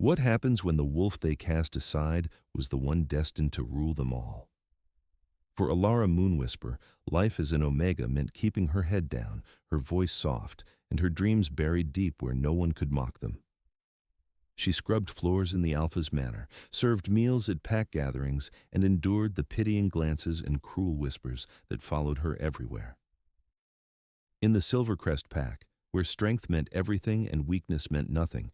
What happens when the wolf they cast aside was the one destined to rule them all? For Alara Moonwhisper, life as an Omega meant keeping her head down, her voice soft, and her dreams buried deep where no one could mock them. She scrubbed floors in the Alpha's manor, served meals at pack gatherings, and endured the pitying glances and cruel whispers that followed her everywhere. In the Silvercrest pack, where strength meant everything and weakness meant nothing,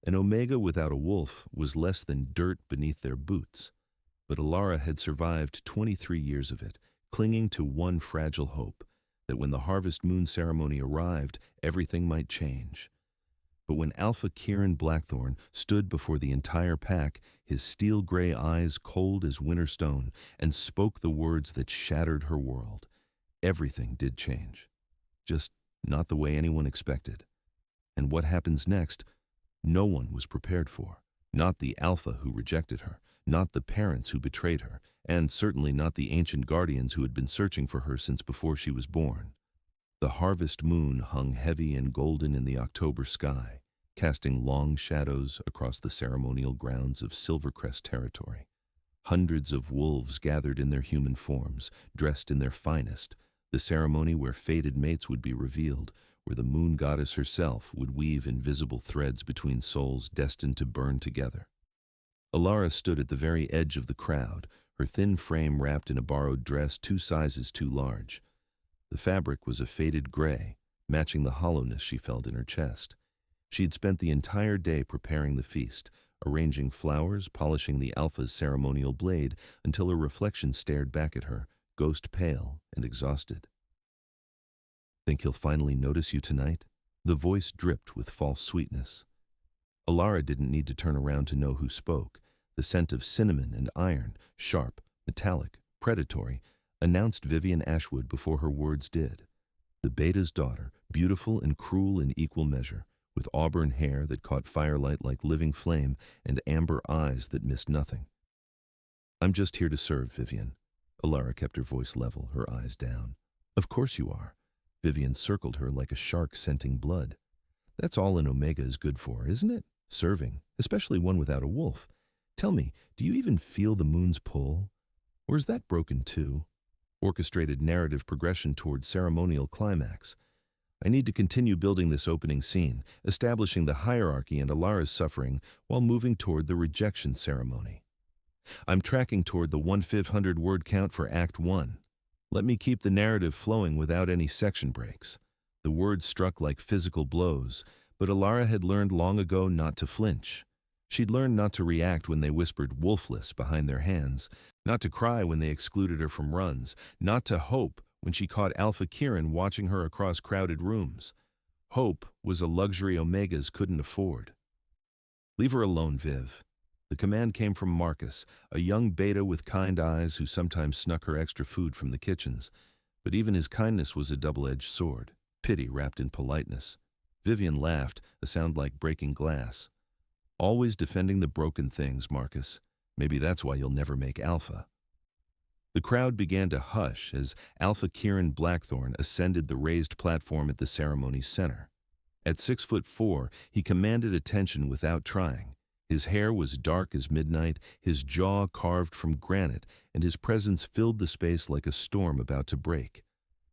an Omega without a wolf was less than dirt beneath their boots. But Alara had survived 23 years of it, clinging to one fragile hope, that when the Harvest Moon ceremony arrived, everything might change. But when Alpha Kieran Blackthorn stood before the entire pack, his steel-gray eyes cold as winter stone, and spoke the words that shattered her world, everything did change. Just not the way anyone expected. And what happens next, no one was prepared for. Not the Alpha who rejected her, not the parents who betrayed her, and certainly not the ancient guardians who had been searching for her since before she was born. The harvest moon hung heavy and golden in the October sky, casting long shadows across the ceremonial grounds of Silvercrest territory. Hundreds of wolves gathered in their human forms, dressed in their finest, the ceremony where fated mates would be revealed, where the moon goddess herself would weave invisible threads between souls destined to burn together. Alara stood at the very edge of the crowd, her thin frame wrapped in a borrowed dress 2 sizes too large. The fabric was a faded gray, matching the hollowness she felt in her chest. She had spent the entire day preparing the feast, arranging flowers, polishing the Alpha's ceremonial blade, until her reflection stared back at her, ghost pale and exhausted. "Think he'll finally notice you tonight?" The voice dripped with false sweetness. Alara didn't need to turn around to know who spoke. The scent of cinnamon and iron, sharp, metallic, predatory, announced Vivian Ashwood before her words did. The Beta's daughter, beautiful and cruel in equal measure, with auburn hair that caught firelight like living flame and amber eyes that missed nothing. "I'm just here to serve, Vivian." Alara kept her voice level, her eyes down. "Of course you are." Vivian circled her like a shark scenting blood. "That's all an Omega is good for, isn't it? Serving, especially one without a wolf. Tell me, do you even feel the moon's pull? Or is that broken too?" Orchestrated narrative progression toward ceremonial climax. I need to continue building this opening scene, establishing the hierarchy and Alara's suffering while moving toward the rejection ceremony. I'm tracking toward the 1,500 word count for Act 1. Let me keep the narrative flowing without any section breaks. The words struck like physical blows, but Alara had learned long ago not to flinch. She'd learned not to react when they whispered wolfless behind their hands, not to cry when they excluded her from runs, not to hope when she caught Alpha Kieran watching her across crowded rooms. Hope was a luxury Omegas couldn't afford. "Leave her alone, Viv." The command came from Marcus, a young beta with kind eyes who sometimes snuck her extra food from the kitchens. But even his kindness was a double-edged sword, pity wrapped in politeness. Vivian laughed, a sound like breaking glass. "Always defending the broken things, Marcus. Maybe that's why you'll never make Alpha." The crowd began to hush as Alpha Kieran Blackthorn ascended the raised platform at the ceremony's center. At 6'4", he commanded attention without trying. His hair was dark as midnight, his jaw carved from granite, and his presence filled the space like a storm about to break.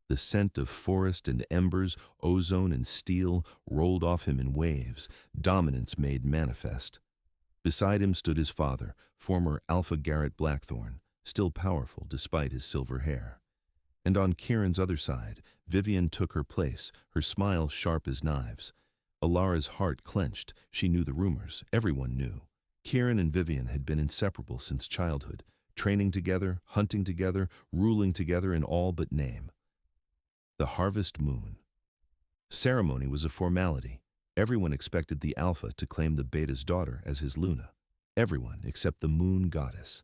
The scent of forest and embers, ozone and steel rolled off him in waves, dominance made manifest. Beside him stood his father, former Alpha Garrett Blackthorn, still powerful despite his silver hair. And on Kieran's other side, Vivian took her place, her smile sharp as knives. Alara's heart clenched. She knew the rumors. Everyone knew. Kieran and Vivian had been inseparable since childhood, training together, hunting together, ruling together in all but name. The Harvest Moon. Ceremony was a formality. Everyone expected the Alpha to claim the Beta's daughter as his Luna. Everyone except the Moon Goddess.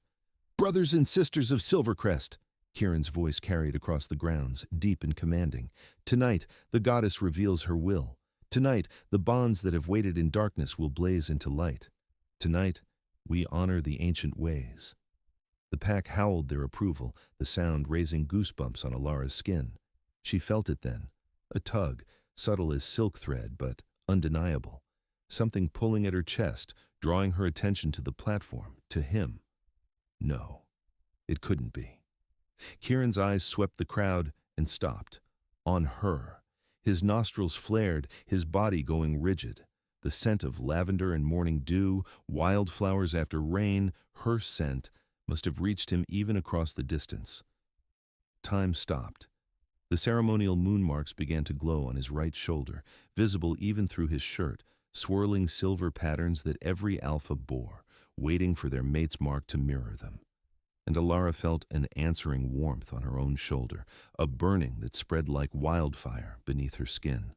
"Brothers and sisters of Silvercrest," Kieran's voice carried across the grounds, deep and commanding. "Tonight, the goddess reveals her will. Tonight, the bonds that have waited in darkness will blaze into light. Tonight, we honor the ancient ways." The pack howled their approval, the sound raising goosebumps on Alara's skin. She felt it then, a tug, subtle as silk thread but undeniable. something pulling at her chest, drawing her attention to the platform, to him. No, it couldn't be. Kieran's eyes swept the crowd and stopped. On her. His nostrils flared, his body going rigid. The scent of lavender and morning dew, wildflowers after rain, her scent, must have reached him even across the distance. Time stopped. The ceremonial moon marks began to glow on his right shoulder, visible even through his shirt, swirling silver patterns that every alpha bore, waiting for their mate's mark to mirror them. And Alara felt an answering warmth on her own shoulder, a burning that spread like wildfire beneath her skin.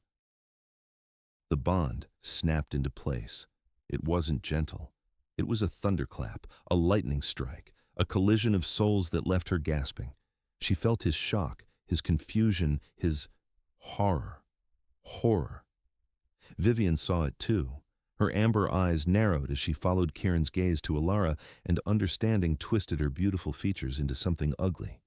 The bond snapped into place. It wasn't gentle. It was a thunderclap, a lightning strike, a collision of souls that left her gasping. She felt his shock, his confusion, his horror. Horror. Vivian saw it too. Her amber eyes narrowed as she followed Kieran's gaze to Alara, and understanding twisted her beautiful features into something ugly.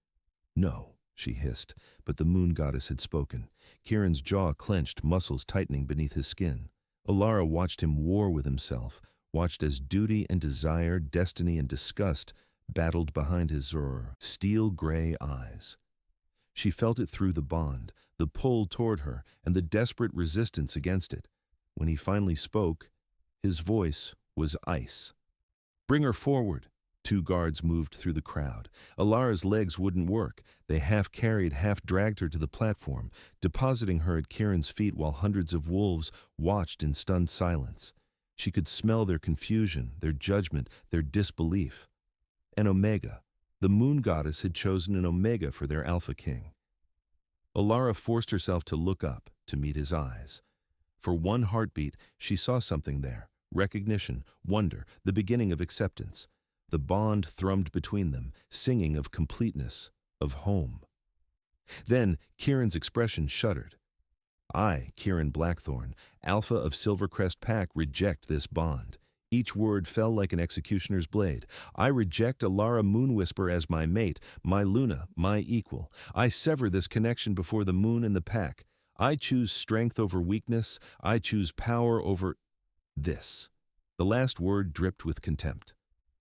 No, she hissed, but the moon goddess had spoken. Kieran's jaw clenched, muscles tightening beneath his skin. Alara watched him war with himself, watched as duty and desire, destiny and disgust battled behind his steel-gray eyes. She felt it through the bond, the pull toward her, and the desperate resistance against it. When he finally spoke, his voice was ice. "Bring her forward." Two guards moved through the crowd. Alara's legs wouldn't work. They half-carried, half-dragged her to the platform, depositing her at Kieran's feet while hundreds of wolves watched in stunned silence. She could smell their confusion, their judgment, their disbelief. An Omega. The moon goddess had chosen an Omega for their Alpha King. Alara forced herself to look up, to meet his eyes. For one heartbeat, she saw something there. Recognition, wonder, the beginning of acceptance. The bond thrummed between them, singing of completeness, of home. Then Kieran's expression shuddered. I, Kieran Blackthorn, Alpha of Silvercrest Pack, reject this bond. Each word fell like an executioner's blade. I reject Alara Moonwhisper as my mate, my Luna, my equal. I sever this connection before the moon and the pack. I choose strength over weakness. I choose power over this. The last word dripped with contempt.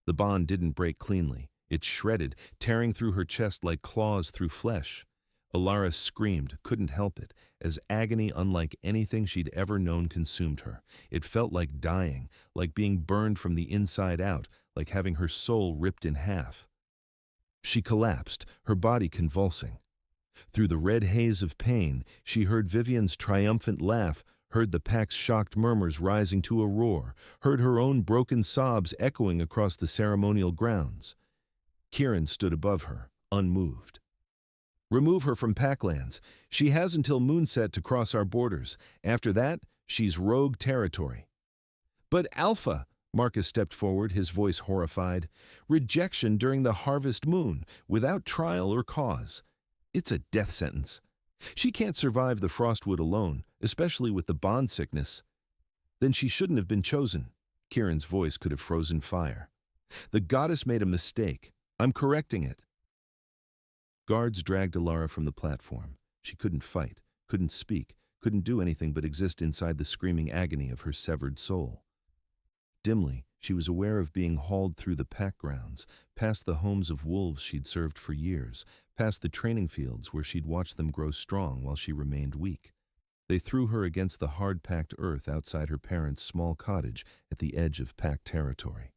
The bond didn't break cleanly. It shredded, tearing through her chest like claws through flesh. Alara screamed, couldn't help it, as agony unlike anything she'd ever known consumed her. It felt like dying, like being burned from the inside out, like having her soul ripped in half. She collapsed, her body convulsing. Through the red haze of pain, she heard Vivian's triumphant laugh, heard the pack's shocked murmurs rising to a roar, heard her own broken sobs echoing across the ceremonial grounds. Kieran stood above her, unmoved. Remove her from Packlands. She has until moonset to cross our borders. After that, she's rogue territory. But Alpha, Marcus stepped forward, his voice horrified. Rejection during the harvest moon, without trial or cause. It's a death sentence. She can't survive the Frostwood alone, especially with the bond sickness. Then she shouldn't have been chosen. Kieran's voice could have frozen fire. The goddess made a mistake. I'm correcting it. Guards dragged Alara from the platform. She couldn't fight, couldn't speak, couldn't do anything but exist inside the screaming agony of her severed soul. Dimly, she was aware of being hauled through the pack grounds, past the homes of wolves she'd served for years, past the training fields where she'd watched them grow strong while she remained weak. They threw her against the hard-packed earth outside her parents' small cottage at the edge of pack territory.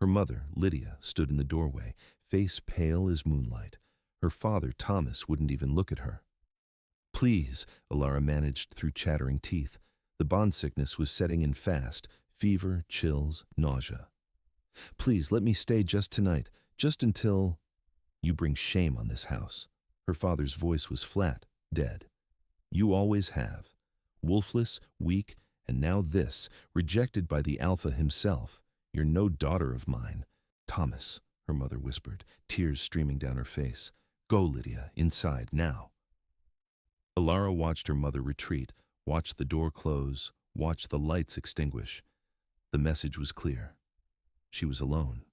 Her mother, Lydia, stood in the doorway, face pale as moonlight. Her father, Thomas, wouldn't even look at her. Please, Alara managed through chattering teeth. The bond sickness was setting in fast, fever, chills, nausea. Please, let me stay just tonight, just until... You bring shame on this house. Her father's voice was flat, dead. You always have. Wolfless, weak, and now this, rejected by the Alpha himself. You're no daughter of mine. Thomas, her mother whispered, tears streaming down her face. Go, Lydia, inside, now. Alara watched her mother retreat, watched the door close, watched the lights extinguish. The message was clear. She was alone.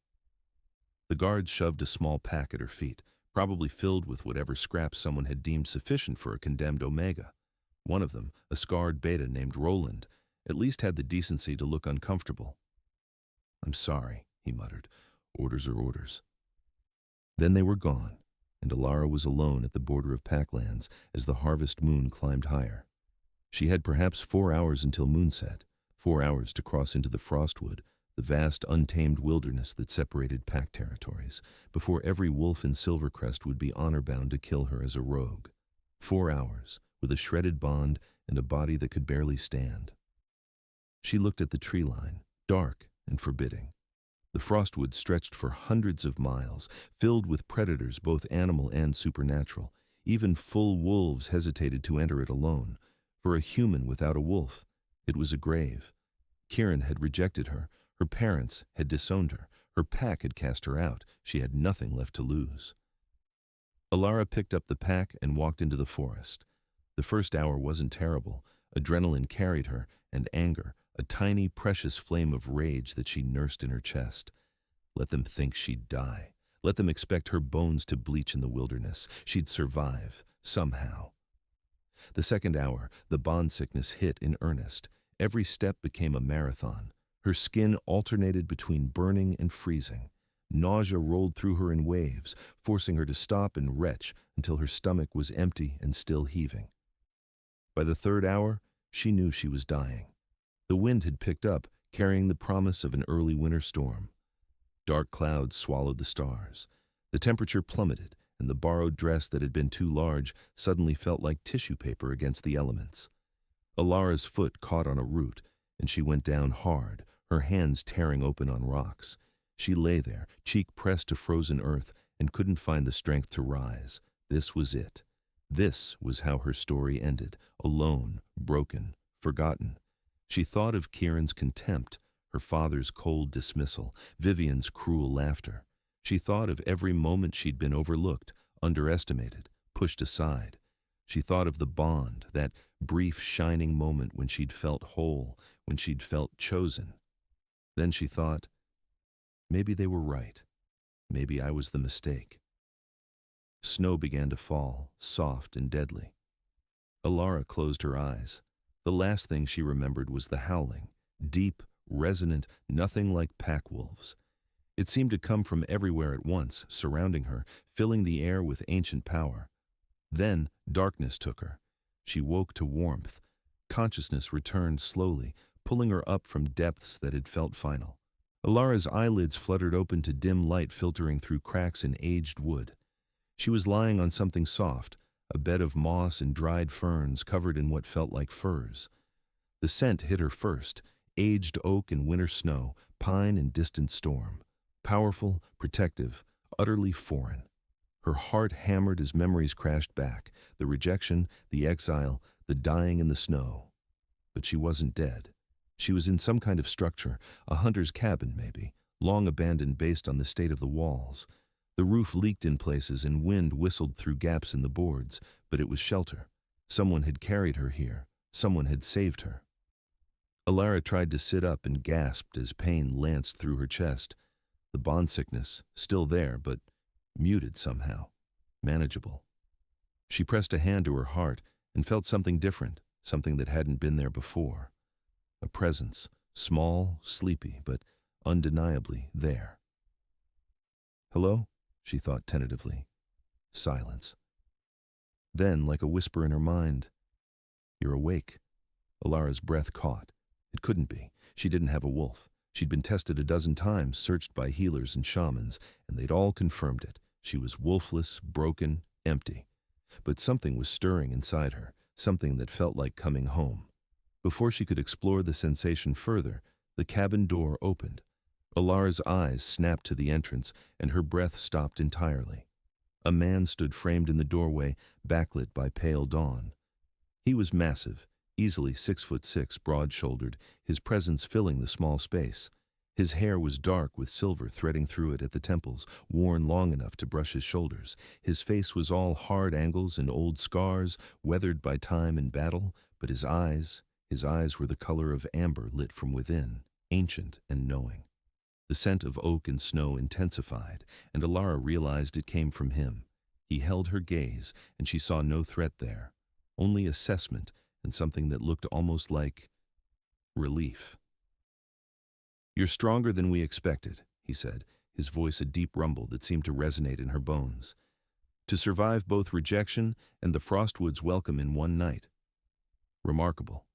The guards shoved a small pack at her feet, probably filled with whatever scraps someone had deemed sufficient for a condemned Omega. One of them, a scarred beta named Roland, at least had the decency to look uncomfortable. "I'm sorry," he muttered. "Orders are orders." Then they were gone, and Alara was alone at the border of Packlands as the harvest moon climbed higher. She had perhaps 4 hours until moonset, 4 hours to cross into the Frostwood, the vast untamed wilderness that separated Pack territories, before every wolf in Silvercrest would be honor-bound to kill her as a rogue. 4 hours, with a shredded bond and a body that could barely stand. She looked at the tree line, dark and forbidding. The Frostwood stretched for hundreds of miles, filled with predators both animal and supernatural. Even full wolves hesitated to enter it alone. For a human without a wolf, it was a grave. Kieran had rejected her. Her parents had disowned her. Her pack had cast her out. She had nothing left to lose. Alara picked up the pack and walked into the forest. The first hour wasn't terrible. Adrenaline carried her, and anger, a tiny, precious flame of rage that she nursed in her chest. Let them think she'd die. Let them expect her bones to bleach in the wilderness. She'd survive, somehow. The second hour, the bond sickness hit in earnest. Every step became a marathon. Her skin alternated between burning and freezing. Nausea rolled through her in waves, forcing her to stop and retch until her stomach was empty and still heaving. By the third hour, she knew she was dying. The wind had picked up, carrying the promise of an early winter storm. Dark clouds swallowed the stars. The temperature plummeted, and the borrowed dress that had been too large suddenly felt like tissue paper against the elements. Alara's foot caught on a root, and she went down hard, her hands tearing open on rocks. She lay there, cheek pressed to frozen earth, and couldn't find the strength to rise. This was it. This was how her story ended, alone, broken, forgotten. She thought of Kieran's contempt, her father's cold dismissal, Vivian's cruel laughter. She thought of every moment she'd been overlooked, underestimated, pushed aside. She thought of the bond, that brief, shining moment when she'd felt whole, when she'd felt chosen. Then she thought, maybe they were right. Maybe I was the mistake. Snow began to fall, soft and deadly. Alara closed her eyes. The last thing she remembered was the howling, deep, resonant, nothing like pack wolves. It seemed to come from everywhere at once, surrounding her, filling the air with ancient power. Then darkness took her. She woke to warmth. Consciousness returned slowly, pulling her up from depths that had felt final. Alara's eyelids fluttered open to dim light filtering through cracks in aged wood. She was lying on something soft, a bed of moss and dried ferns covered in what felt like furs. The scent hit her first, aged oak and winter snow, pine and distant storm. Powerful, protective, utterly foreign. Her heart hammered as memories crashed back, the rejection, the exile, the dying in the snow. But she wasn't dead. She was in some kind of structure, a hunter's cabin maybe, long abandoned based on the state of the walls. The roof leaked in places and wind whistled through gaps in the boards, but it was shelter. Someone had carried her here. Someone had saved her. Alara tried to sit up and gasped as pain lanced through her chest. The bond sickness, still there, but muted somehow, manageable. She pressed a hand to her heart and felt something different, something that hadn't been there before. A presence, small, sleepy, but undeniably there. Hello? She thought tentatively. Silence. Then, like a whisper in her mind, you're awake. Alara's breath caught. It couldn't be. She didn't have a wolf. She'd been tested a dozen times, searched by healers and shamans, and they'd all confirmed it. She was wolfless, broken, empty. But something was stirring inside her, something that felt like coming home. Before she could explore the sensation further, the cabin door opened. Alara's eyes snapped to the entrance, and her breath stopped entirely. A man stood framed in the doorway, backlit by pale dawn. He was massive, easily 6'6", broad-shouldered, his presence filling the small space. His hair was dark with silver threading through it at the temples, worn long enough to brush his shoulders. His face was all hard angles and old scars, weathered by time and battle, but his eyes were the color of amber lit from within, ancient and knowing. The scent of oak and snow intensified, and Alara realized it came from him. He held her gaze, and she saw no threat there, only assessment and something that looked almost like relief. "You're stronger than we expected," he said, his voice a deep rumble that seemed to resonate in her bones. "To survive both rejection and the Frostwoods' welcome in one night. Remarkable."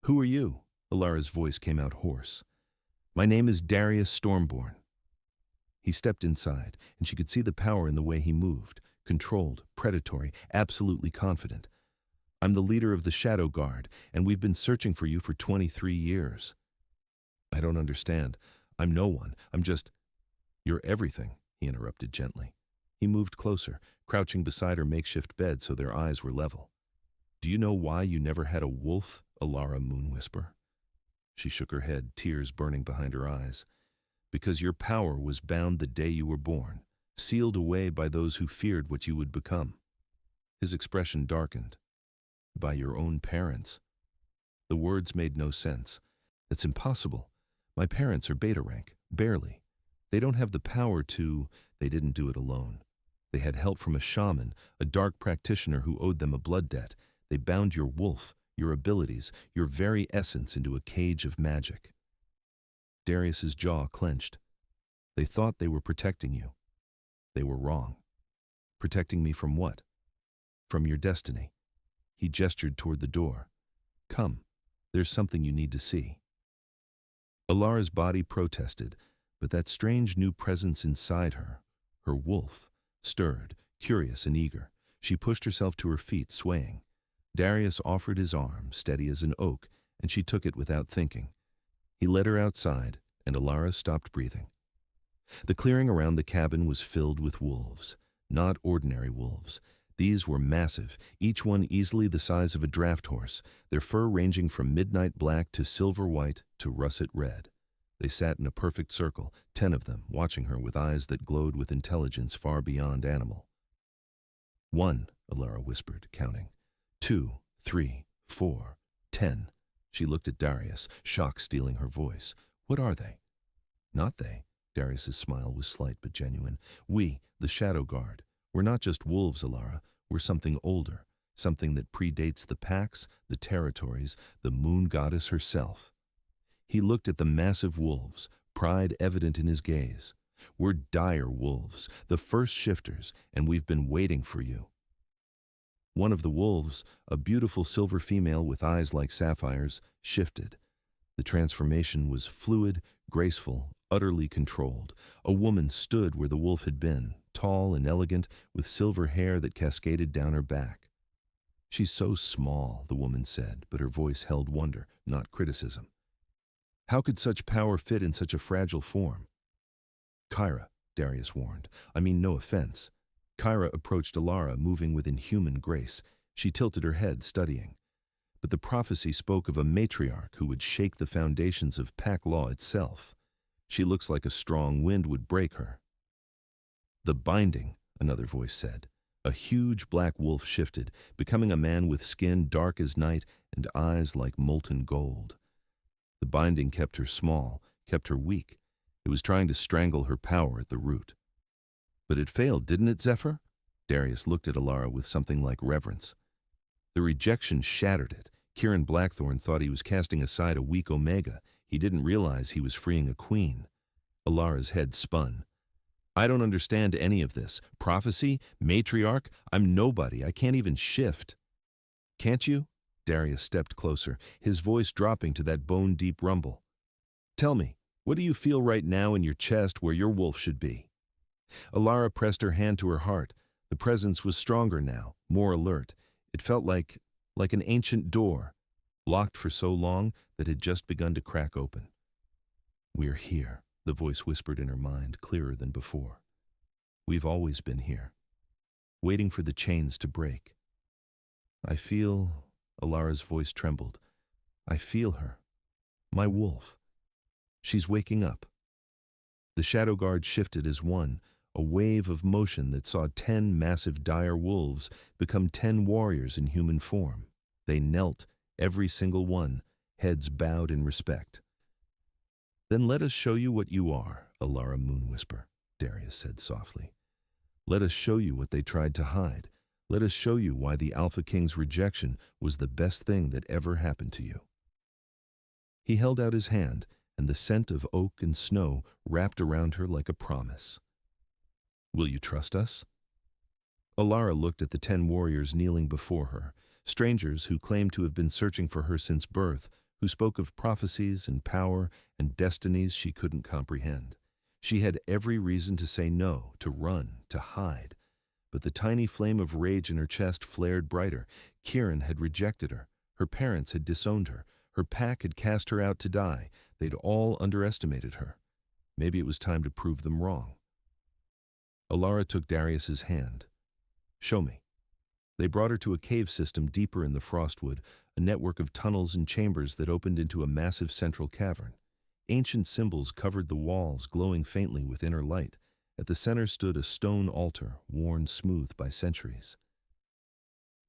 "Who are you?" Alara's voice came out hoarse. "My name is Darius Stormborn." He stepped inside, and she could see the power in the way he moved, controlled, predatory, absolutely confident. "I'm the leader of the Shadow Guard, and we've been searching for you for 23 years. "I don't understand. I'm no one. I'm just—" "You're everything," he interrupted gently. He moved closer, crouching beside her makeshift bed so their eyes were level. "Do you know why you never had a wolf, Alara Moonwhisper?" She shook her head, tears burning behind her eyes. "Because your power was bound the day you were born, sealed away by those who feared what you would become." His expression darkened. "By your own parents." The words made no sense. "It's impossible. My parents are beta rank, barely. They don't have the power to—" "They didn't do it alone. They had help from a shaman, a dark practitioner who owed them a blood debt. They bound your wolf, your abilities, your very essence into a cage of magic." Darius's jaw clenched. "They thought they were protecting you. They were wrong." "Protecting me from what?" "From your destiny." He gestured toward the door. "Come, there's something you need to see." Alara's body protested, but that strange new presence inside her, her wolf, stirred, curious and eager. She pushed herself to her feet, swaying. Darius offered his arm, steady as an oak, and she took it without thinking. He led her outside, and Alara stopped breathing. The clearing around the cabin was filled with wolves, not ordinary wolves. These were massive, each one easily the size of a draft horse, their fur ranging from midnight black to silver white to russet red. They sat in a perfect circle, 10 of them, watching her with eyes that glowed with intelligence far beyond animal. "1," Alara whispered, counting. "2, 3, 4, 10. She looked at Darius, shock stealing her voice. "What are they?" "Not they." Darius's smile was slight but genuine. "We, the Shadow Guard. We're not just wolves, Alara. We're something older, something that predates the packs, the territories, the moon goddess herself." He looked at the massive wolves, pride evident in his gaze. "We're dire wolves, the first shifters, and we've been waiting for you." One of the wolves, a beautiful silver female with eyes like sapphires, shifted. The transformation was fluid, graceful, utterly controlled. A woman stood where the wolf had been, tall and elegant, with silver hair that cascaded down her back. "She's so small," the woman said, but her voice held wonder, not criticism. "How could such power fit in such a fragile form?" "Kyra," Darius warned. "I mean no offense." Kyra approached Alara, moving with inhuman grace. She tilted her head, studying. But the prophecy spoke of a matriarch who would shake the foundations of pack law itself. "She looks like a strong wind would break her." "The binding," another voice said. A huge black wolf shifted, becoming a man with skin dark as night and eyes like molten gold. The binding kept her small, kept her weak. It was trying to strangle her power at the root. "But it failed, didn't it, Zephyr?" Darius looked at Alara with something like reverence. "The rejection shattered it. Kieran Blackthorn thought he was casting aside a weak Omega. He didn't realize he was freeing a queen." Alara's head spun. "I don't understand any of this. Prophecy? Matriarch? I'm nobody. I can't even shift." "Can't you?" Darius stepped closer, his voice dropping to that bone-deep rumble. "Tell me, what do you feel right now in your chest where your wolf should be?" Alara pressed her hand to her heart. The presence was stronger now, more alert. It felt like an ancient door, locked for so long that it had just begun to crack open. "We're here," the voice whispered in her mind, clearer than before. "We've always been here, waiting for the chains to break." "I feel," Alara's voice trembled, "I feel her. My wolf. She's waking up." The Shadow Guard shifted as one, a wave of motion that saw 10 massive dire wolves become 10 warriors in human form. They knelt, every single one, heads bowed in respect. "Then let us show you what you are, Alara Moonwhisper," Darius said softly. "Let us show you what they tried to hide. Let us show you why the Alpha King's rejection was the best thing that ever happened to you." He held out his hand, and the scent of oak and snow wrapped around her like a promise. "Will you trust us?" Alara looked at the 10 warriors kneeling before her, strangers who claimed to have been searching for her since birth, who spoke of prophecies and power and destinies she couldn't comprehend. She had every reason to say no, to run, to hide. But the tiny flame of rage in her chest flared brighter. Kirin had rejected her. Her parents had disowned her. Her pack had cast her out to die. They'd all underestimated her. Maybe it was time to prove them wrong. Alara took Darius's hand. "Show me." They brought her to a cave system deeper in the Frostwood, a network of tunnels and chambers that opened into a massive central cavern. Ancient symbols covered the walls, glowing faintly with inner light. At the center stood a stone altar, worn smooth by centuries.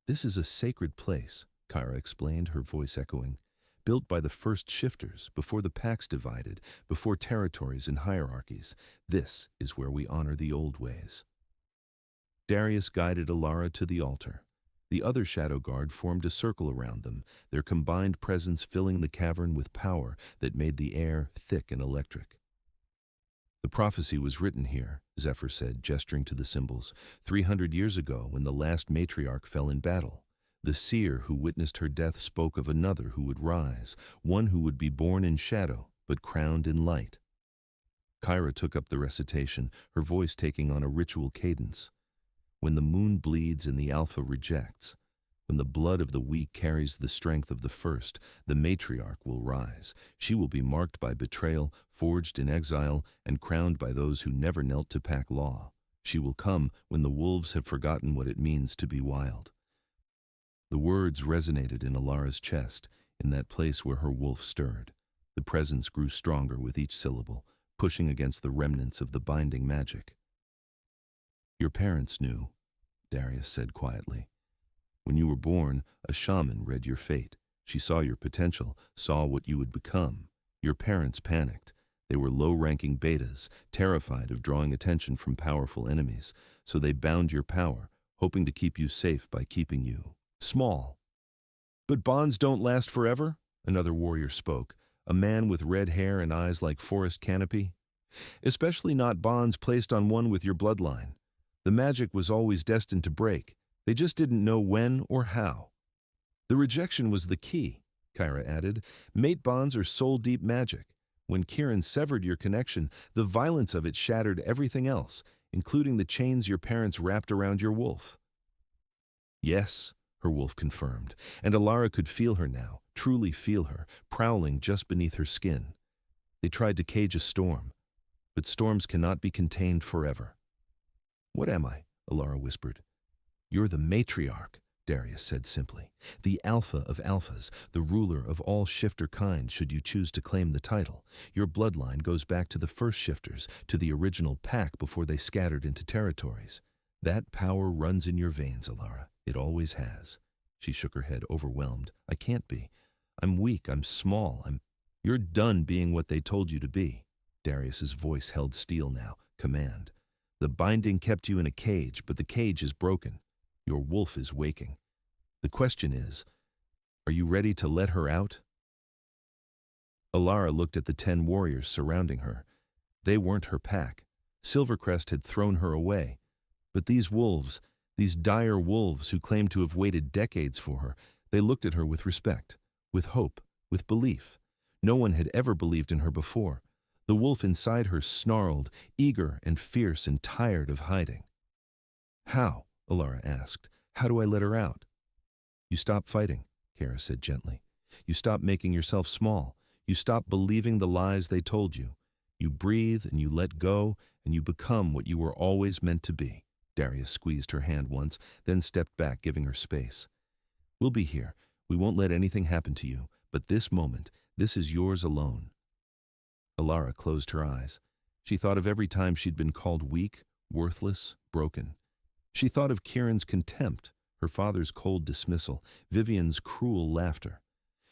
"This is a sacred place," Kyra explained, her voice echoing. "Built by the first shifters, before the packs divided, before territories and hierarchies. This is where we honor the old ways." Darius guided Alara to the altar. The other Shadow Guard formed a circle around them, their combined presence filling the cavern with power that made the air thick and electric. "The prophecy was written here," Zephyr said, gesturing to the symbols, 300 years ago when the last matriarch fell in battle. The seer who witnessed her death spoke of another who would rise, one who would be born in shadow, but crowned in light. Kyra took up the recitation, her voice taking on a ritual cadence. "When the moon bleeds and the Alpha rejects, when the blood of the weak carries the strength of the first, the matriarch will rise. She will be marked by betrayal, forged in exile, and crowned by those who never knelt to pack law. She will come when the wolves have forgotten what it means to be wild." The words resonated in Alara's chest, in that place where her wolf stirred. The presence grew stronger with each syllable, pushing against the remnants of the binding magic. "Your parents knew," Darius said quietly. "When you were born, a shaman read your fate. She saw your potential, saw what you would become. Your parents panicked. They were low-ranking betas, terrified of drawing attention from powerful enemies, so they bound your power, hoping to keep you safe by keeping you small." "But bonds don't last forever," another warrior spoke, a man with red hair and eyes like forest canopy. "Especially not bonds placed on one with your bloodline. The magic was always destined to break. They just didn't know when or how." "The rejection was the key," Kyra added. "Mate bonds are soul-deep magic. When Kirin severed your connection, the violence of it shattered everything else, including the chains your parents wrapped around your wolf." "Yes," her wolf confirmed, and Alara could feel her now, truly feel her, prowling just beneath her skin. They tried to cage a storm, but storms cannot be contained forever. "What am I?" Alara whispered. "You're the matriarch," Darius said simply. "The alpha of alphas, the ruler of all shifter kind should you choose to claim the title. Your bloodline goes back to the first shifters, to the original pack before they scattered into territories. That power runs in your veins, Alara. It always has." She shook her head, overwhelmed. "I can't be. I'm weak, I'm small, You're done being what they told you to be." Darius's voice held steel now, command. "The binding kept you in a cage, but the cage is broken. Your wolf is waking. The question is, are you ready to let her out?" Alara looked at the 10 warriors surrounding her. They weren't her pack. Silvercrest had thrown her away. But these wolves, these dire wolves who claimed to have waited decades for her, they looked at her with respect, with hope, with belief. No one had ever believed in her before. The wolf inside her snarled, eager and fierce and tired of hiding. "How?" Alara asked. "How do I let her out?" "You stop fighting," Kara said gently. "You stop making yourself small. You stop believing the lies they told you. You breathe and you let go and you become what you were always meant to be." Darius squeezed her hand once, then stepped back, giving her space. "We'll be here. We won't let anything happen to you. But this moment, this is yours alone." Alara closed her eyes. She thought of every time she'd been called weak, worthless, broken. She thought of Kirin's contempt, her father's cold dismissal, Vivian's cruel laughter.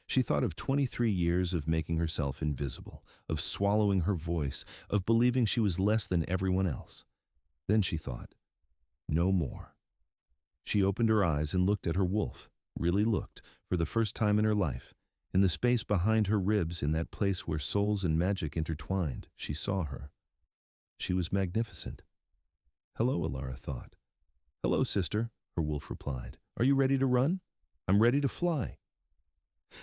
She thought of 23 years of making herself invisible, of swallowing her voice, of believing she was less than everyone else. Then she thought, no more. She opened her eyes and looked at her wolf, really looked, for the first time in her life. In the space behind her ribs, in that place where souls and magic intertwined, she saw her. She was magnificent. "Hello," Alara thought. "Hello, sister," her wolf replied. "Are you ready to run?" "I'm ready to fly."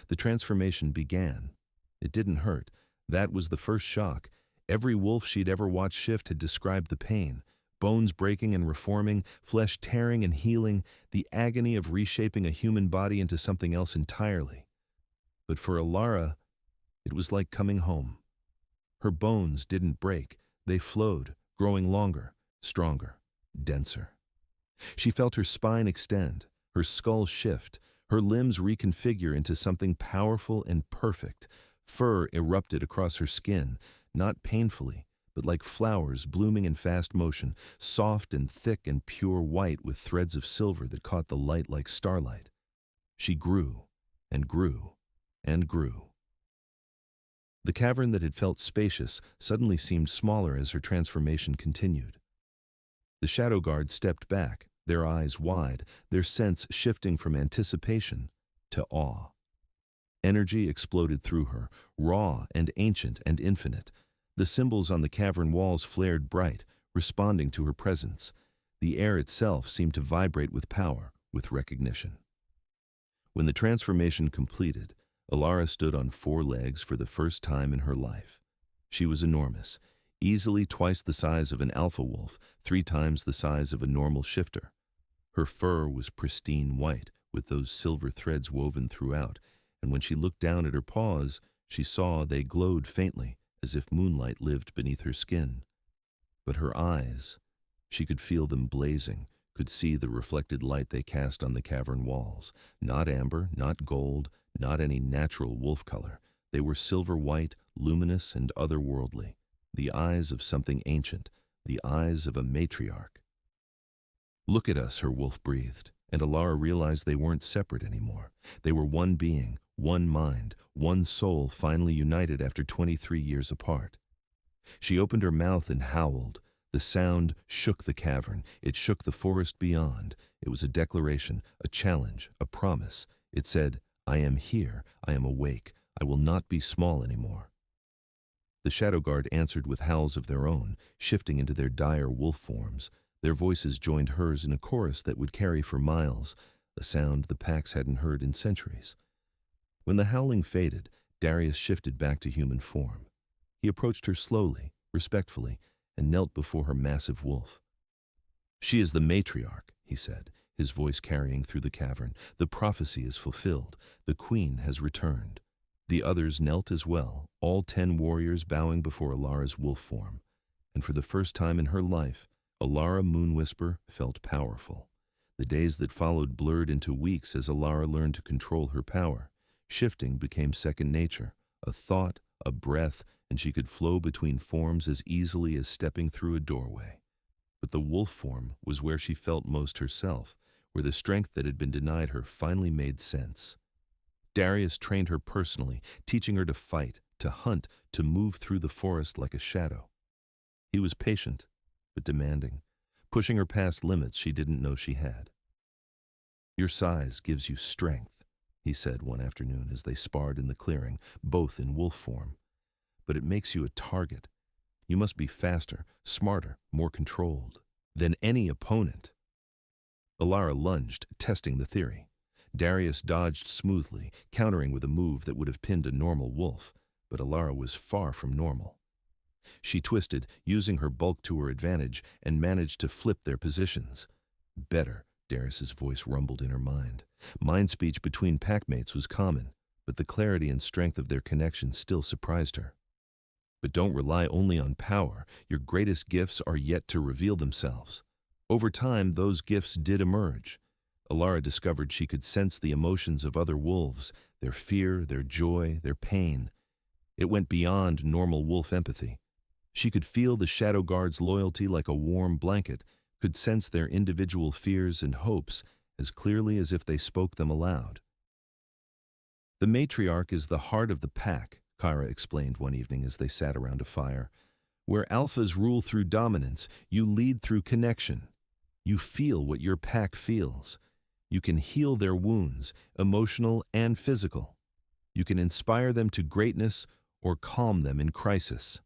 The transformation began. It didn't hurt. That was the first shock. Every wolf she'd ever watched shift had described the pain. Bones breaking and reforming, flesh tearing and healing, the agony of reshaping a human body into something else entirely. But for Alara, it was like coming home. Her bones didn't break. They flowed, growing longer, stronger, denser. She felt her spine extend, her skull shift, her limbs reconfigure into something powerful and perfect. Fur erupted across her skin, not painfully, but like flowers blooming in fast motion, soft and thick and pure white with threads of silver that caught the light like starlight. She grew and grew and grew. The cavern that had felt spacious suddenly seemed smaller as her transformation continued. The shadow guard stepped back, their eyes wide, their sense shifting from anticipation to awe. Energy exploded through her, raw and ancient and infinite. The symbols on the cavern walls flared bright, responding to her presence. The air itself seemed to vibrate with power, with recognition. When the transformation completed, Alara stood on 4 legs for the first time in her life. She was enormous, easily twice the size of an alpha wolf, 3 times the size of a normal shifter. Her fur was pristine white, with those silver threads woven throughout, and when she looked down at her paws, she saw they glowed faintly, as if moonlight lived beneath her skin. But her eyes, she could feel them blazing, could see the reflected light they cast on the cavern walls. Not amber, not gold, not any natural wolf color. They were silver white, luminous and otherworldly. The eyes of something ancient, the eyes of a matriarch. "Look at us," her wolf breathed, and Alara realized they weren't separate anymore. They were one being, one mind, one soul finally united after 23 years apart. She opened her mouth and howled. The sound shook the cavern. It shook the forest beyond. It was a declaration, a challenge, a promise. It said, "I am here. I am awake. I will not be small anymore." The Shadow Guard answered with howls of their own, shifting into their dire wolf forms. Their voices joined hers in a chorus that would carry for miles, a sound the packs hadn't heard in centuries. When the howling faded, Darius shifted back to human form. He approached her slowly, respectfully, and knelt before her massive wolf. "She is the matriarch," he said, his voice carrying through the cavern. "The prophecy is fulfilled. The queen has returned." The others knelt as well, all 10 warriors bowing before Alara's wolf form. And for the first time in her life, Alara Moonwhisper felt powerful. The days that followed blurred into weeks as Alara learned to control her power. Shifting became second nature, a thought, a breath, and she could flow between forms as easily as stepping through a doorway. But the wolf form was where she felt most herself, where the strength that had been denied her finally made sense. Darius trained her personally, teaching her to fight, to hunt, to move through the forest like a shadow. He was patient, but demanding, pushing her past limits she didn't know she had. "Your size gives you strength," he said one afternoon as they sparred in the clearing, both in wolf form. "But it makes you a target. You must be faster, smarter, more controlled than any opponent." Alara lunged, testing the theory. Darius dodged smoothly, countering with a move that would have pinned a normal wolf, but Alara was far from normal. She twisted, using her bulk to her advantage, and managed to flip their positions. "Better," Darius's voice rumbled in her mind. Mind speech between packmates was common, but the clarity and strength of their connection still surprised her. "But don't rely only on power. Your greatest gifts are yet to reveal themselves." Over time, those gifts did emerge. Alara discovered she could sense the emotions of other wolves, their fear, their joy, their pain. It went beyond normal wolf empathy. She could feel the Shadow Guard's loyalty like a warm blanket, could sense their individual fears and hopes as clearly as if they spoke them aloud. "The matriarch is the heart of the pack," Kyra explained one evening as they sat around a fire. "Where alphas rule through dominance, you lead through connection. You feel what your pack feels. You can heal their wounds, emotional and physical. You can inspire them to greatness or calm them in crisis.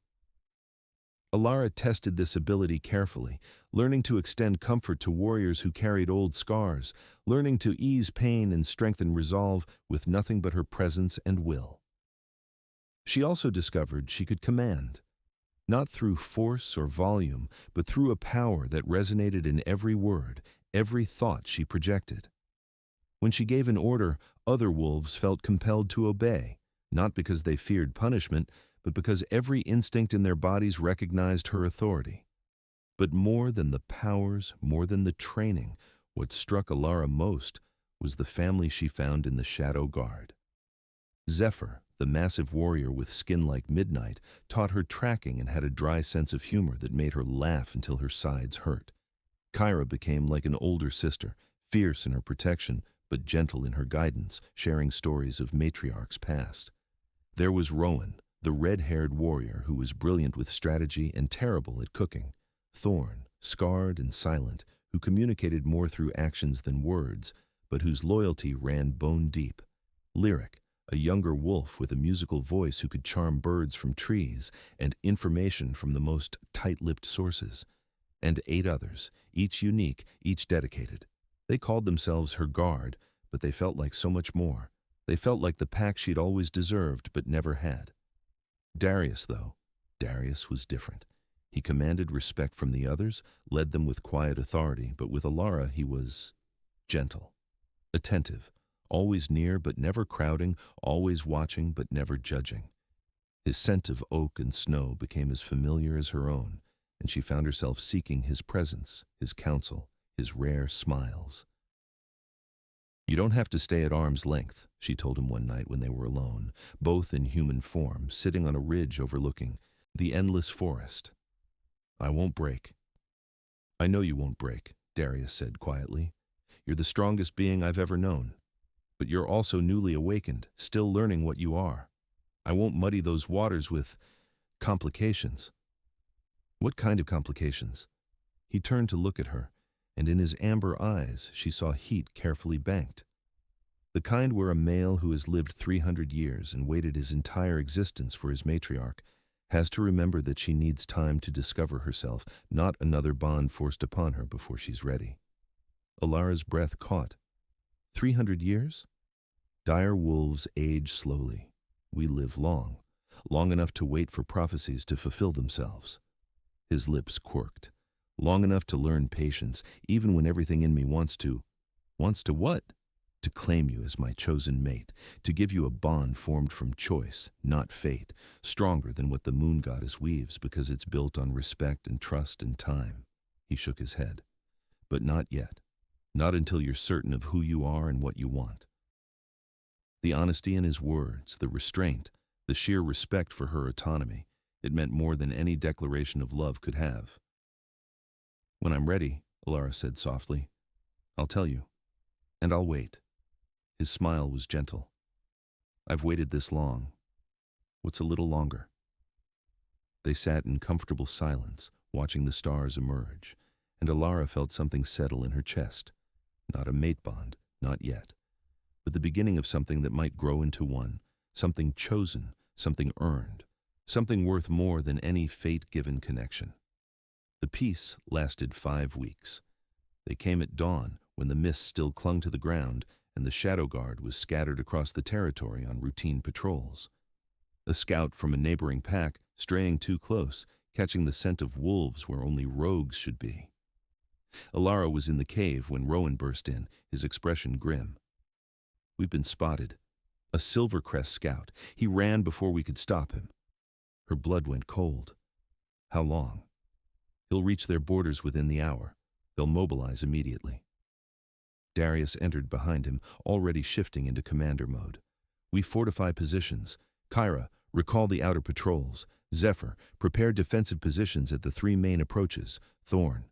Alara tested this ability carefully, learning to extend comfort to warriors who carried old scars, learning to ease pain and strengthen resolve with nothing but her presence and will. She also discovered she could command, not through force or volume, but through a power that resonated in every word, every thought she projected. When she gave an order, other wolves felt compelled to obey, not because they feared punishment, but because every instinct in their bodies recognized her authority. But more than the powers, more than the training, what struck Alara most was the family she found in the Shadow Guard. Zephyr, the massive warrior with skin like midnight, taught her tracking and had a dry sense of humor that made her laugh until her sides hurt. Kyra became like an older sister, fierce in her protection, but gentle in her guidance, sharing stories of matriarchs past. There was Rowan, the red-haired warrior who was brilliant with strategy and terrible at cooking. Thorn, scarred and silent, who communicated more through actions than words, but whose loyalty ran bone deep. Lyric, a younger wolf with a musical voice who could charm birds from trees and information from the most tight-lipped sources. And 8 others, each unique, each dedicated. They called themselves her guard, but they felt like so much more. They felt like the pack she'd always deserved but never had. Darius, though, Darius was different. He commanded respect from the others, led them with quiet authority, but with Alara he was gentle, attentive, always near but never crowding, always watching but never judging. His scent of oak and snow became as familiar as her own, and she found herself seeking his presence, his counsel, his rare smiles. "You don't have to stay at arm's length," she told him one night when they were alone, both in human form, sitting on a ridge overlooking the endless forest. "I won't break." "I know you won't break," Darius said quietly. "You're the strongest being I've ever known. But you're also newly awakened, still learning what you are. I won't muddy those waters with complications." "What kind of complications?" He turned to look at her, and in his amber eyes she saw heat carefully banked. The kind where a male who has lived 300 years and waited his entire existence for his matriarch has to remember that she needs time to discover herself, not another bond forced upon her before she's ready. Alara's breath caught. 300 years? Dire wolves age slowly. We live long, long enough to wait for prophecies to fulfill themselves. His lips quirked. Long enough to learn patience, even when everything in me wants to. Wants to what? To claim you as my chosen mate, to give you a bond formed from choice, not fate, stronger than what the moon goddess weaves because it's built on respect and trust and time. He shook his head. But not yet. Not until you're certain of who you are and what you want. The honesty in his words, the restraint, the sheer respect for her autonomy, it meant more than any declaration of love could have. "When I'm ready," Alara said softly, "I'll tell you. And I'll wait." His smile was gentle. "I've waited this long. What's a little longer?" They sat in comfortable silence, watching the stars emerge, and Alara felt something settle in her chest. Not a mate bond, not yet, but the beginning of something that might grow into one, something chosen, something earned, something worth more than any fate-given connection. The peace lasted 5 weeks. They came at dawn, when the mist still clung to the ground and the Shadow Guard was scattered across the territory on routine patrols. A scout from a neighboring pack, straying too close, catching the scent of wolves where only rogues should be. Alara was in the cave when Rowan burst in, his expression grim. "We've been spotted. A Silvercrest scout. He ran before we could stop him." Her blood went cold. "How long?" "He'll reach their borders within the hour. They'll mobilize immediately." Darius entered behind him, already shifting into commander mode. "We fortify positions. Kyra, recall the outer patrols. Zephyr, prepare defensive positions at the 3 main approaches. Thorn."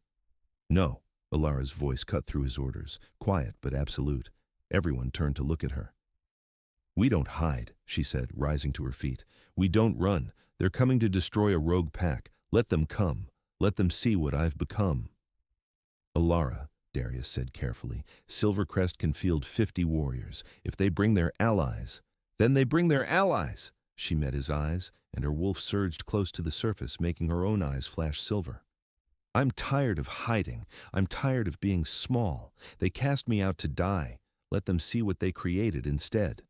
"No," Alara's voice cut through his orders, quiet but absolute. Everyone turned to look at her. "We don't hide," she said, rising to her feet. "We don't run. They're coming to destroy a rogue pack. Let them come. Let them see what I've become." "Alara," Darius said carefully, "Silvercrest can field 50 warriors. If they bring their allies, Then they bring their allies. She met his eyes, and her wolf surged close to the surface, making her own eyes flash silver. I'm tired of hiding. I'm tired of being small. They cast me out to die. Let them see what they created instead.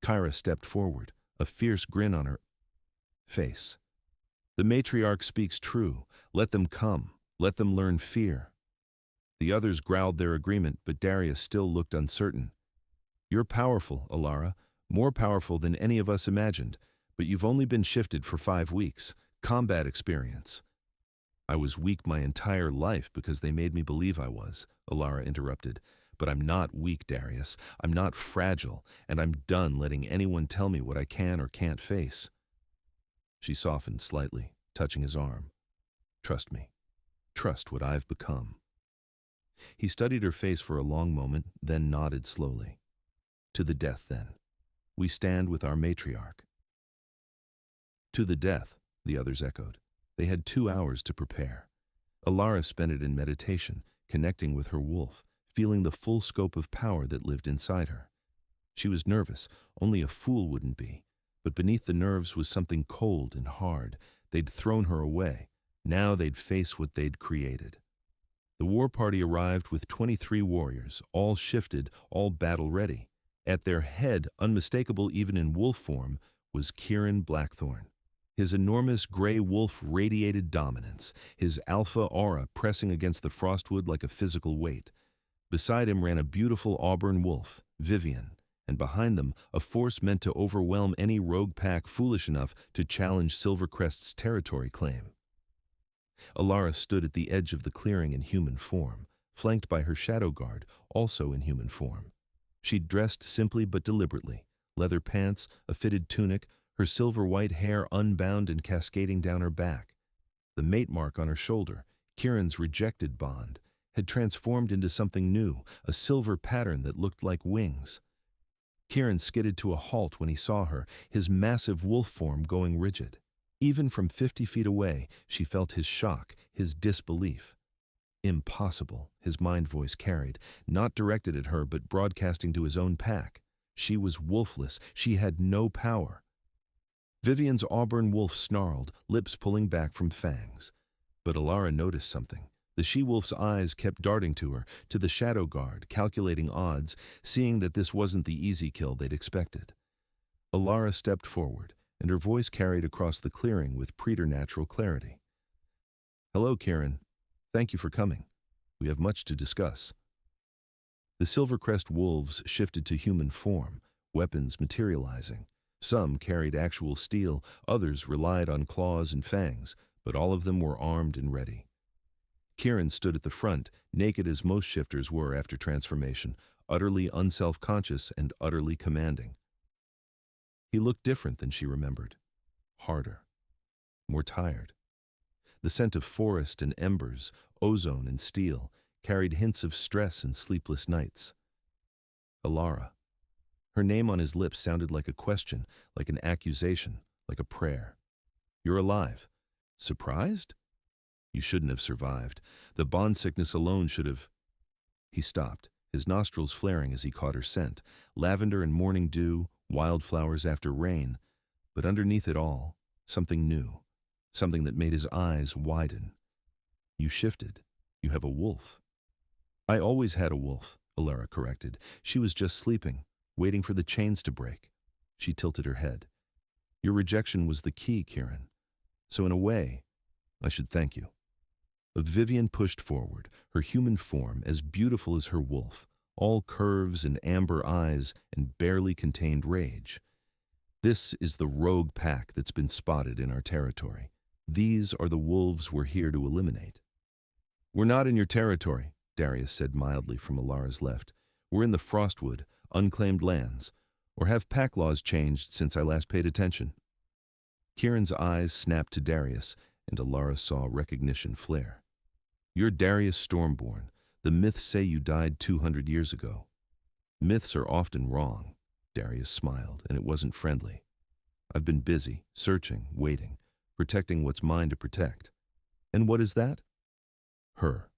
Kyra stepped forward, a fierce grin on her face. The matriarch speaks true. Let them come. Let them learn fear. The others growled their agreement, but Darius still looked uncertain. You're powerful, Alara, more powerful than any of us imagined, but you've only been shifted for 5 weeks. Combat experience. I was weak my entire life because they made me believe I was, Alara interrupted. But I'm not weak, Darius. I'm not fragile, and I'm done letting anyone tell me what I can or can't face. She softened slightly, touching his arm. Trust me. Trust what I've become. He studied her face for a long moment, then nodded slowly. To the death, then. We stand with our matriarch. To the death, the others echoed. They had 2 hours to prepare. Alara spent it in meditation, connecting with her wolf, feeling the full scope of power that lived inside her. She was nervous, only a fool wouldn't be, but beneath the nerves was something cold and hard. They'd thrown her away. Now they'd face what they'd created. The war party arrived with 23 warriors, all shifted, all battle-ready. At their head, unmistakable even in wolf form, was Kieran Blackthorn. His enormous gray wolf radiated dominance, his alpha aura pressing against the frostwood like a physical weight. Beside him ran a beautiful auburn wolf, Vivian, and behind them a force meant to overwhelm any rogue pack foolish enough to challenge Silvercrest's territory claim. Alara stood at the edge of the clearing in human form, flanked by her shadow guard, also in human form. She'd dressed simply but deliberately, leather pants, a fitted tunic, her silver-white hair unbound and cascading down her back. The mate mark on her shoulder, Kieran's rejected bond, had transformed into something new, a silver pattern that looked like wings. Kieran skidded to a halt when he saw her, his massive wolf form going rigid. Even from 50 feet away, she felt his shock, his disbelief. Impossible, his mind voice carried, not directed at her but broadcasting to his own pack. She was wolfless, she had no power. Vivian's auburn wolf snarled, lips pulling back from fangs. But Alara noticed something. The she-wolf's eyes kept darting to her, to the shadow guard, calculating odds, seeing that this wasn't the easy kill they'd expected. Alara stepped forward, and her voice carried across the clearing with preternatural clarity. Hello, Kieran. Thank you for coming. We have much to discuss. The Silvercrest wolves shifted to human form, weapons materializing. Some carried actual steel, others relied on claws and fangs, but all of them were armed and ready. Kieran stood at the front, naked as most shifters were after transformation, utterly unself-conscious and utterly commanding. He looked different than she remembered. Harder. More tired. The scent of forest and embers, ozone and steel, carried hints of stress and sleepless nights. Alara. Her name on his lips sounded like a question, like an accusation, like a prayer. You're alive. Surprised? You shouldn't have survived. The bond sickness alone should have... He stopped, his nostrils flaring as he caught her scent. Lavender and morning dew, wildflowers after rain. But underneath it all, something new. Something that made his eyes widen. You shifted. You have a wolf. I always had a wolf, Alara corrected. She was just sleeping, waiting for the chains to break. She tilted her head. Your rejection was the key, Kieran. So in a way, I should thank you. Vivian pushed forward, her human form as beautiful as her wolf, all curves and amber eyes and barely contained rage. This is the rogue pack that's been spotted in our territory. These are the wolves we're here to eliminate. We're not in your territory, Darius said mildly from Alara's left. We're in the Frostwood, unclaimed lands. Or have pack laws changed since I last paid attention? Kieran's eyes snapped to Darius, and Alara saw recognition flare. You're Darius Stormborn. The myths say you died 200 years ago. Myths are often wrong. Darius smiled, and it wasn't friendly. I've been busy, searching, waiting, protecting what's mine to protect. And what is that? Her.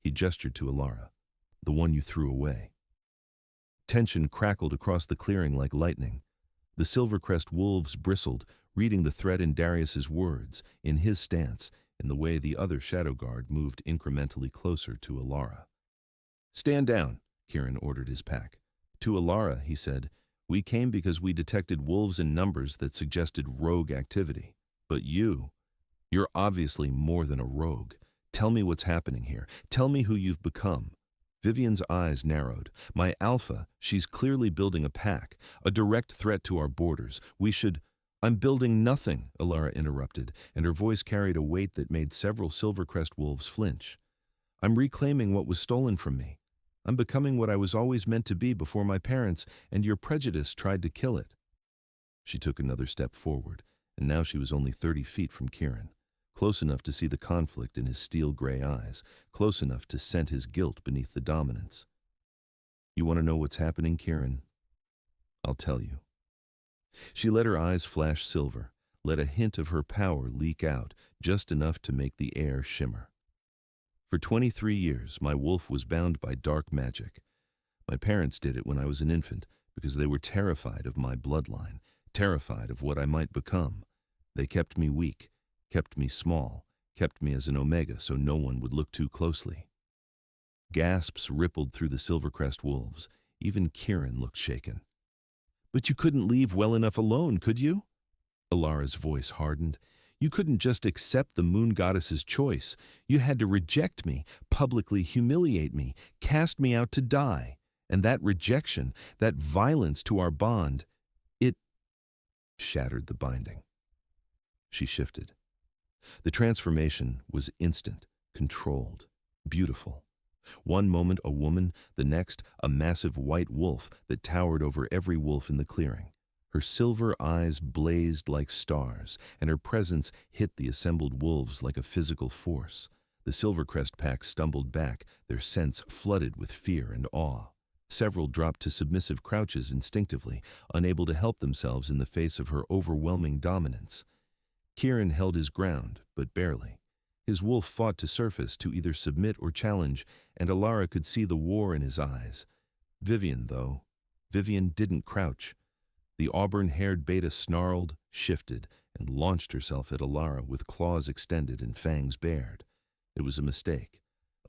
He gestured to Alara, the one you threw away. Tension crackled across the clearing like lightning. The Silvercrest wolves bristled, reading the threat in Darius's words, in his stance, in the way the other Shadow Guard moved incrementally closer to Alara. "Stand down," Kieran ordered his pack. To Alara, he said, "We came because we detected wolves in numbers that suggested rogue activity. But you're obviously more than a rogue. Tell me what's happening here. Tell me who you've become." Vivian's eyes narrowed. "My Alpha, she's clearly building a pack, a direct threat to our borders. We should—" "I'm building nothing," Alara interrupted, and her voice carried a weight that made several Silvercrest wolves flinch. "I'm reclaiming what was stolen from me. I'm becoming what I was always meant to be before my parents, and your prejudice tried to kill it." She took another step forward, and now she was only 30 feet from Kieran, close enough to see the conflict in his steel-gray eyes, close enough to scent his guilt beneath the dominance. "You want to know what's happening, Kieran? I'll tell you." She let her eyes flash silver, let a hint of her power leak out, just enough to make the air shimmer. "For 23 years, my wolf was bound by dark magic. My parents did it when I was an infant because they were terrified of my bloodline, terrified of what I might become. They kept me weak, kept me small, kept me as an Omega so no one would look too closely." Gasps rippled through the Silvercrest wolves. Even Kieran looked shaken. "But you couldn't leave well enough alone, could you?" Alara's voice hardened. "You couldn't just accept the moon goddess's choice. You had to reject me, publicly humiliate me, cast me out to die. And that rejection, that violence to our bond, it shattered the binding." She shifted. The transformation was instant, controlled, beautiful. One moment a woman, the next a massive white wolf that towered over every wolf in the clearing. Her silver eyes blazed like stars, and her presence hit the assembled wolves like a physical force. The Silvercrest pack stumbled back, their sense flooded with fear and awe. Several dropped to submissive crouches instinctively, unable to help themselves in the face of her overwhelming dominance. Kieran held his ground, but barely. His wolf fought to surface to either submit or challenge, and Alara could see the war in his eyes. Vivian didn't crouch. The auburn-haired beta snarled, shifted, and launched herself at Alara with claws extended and fangs bared. It was a mistake.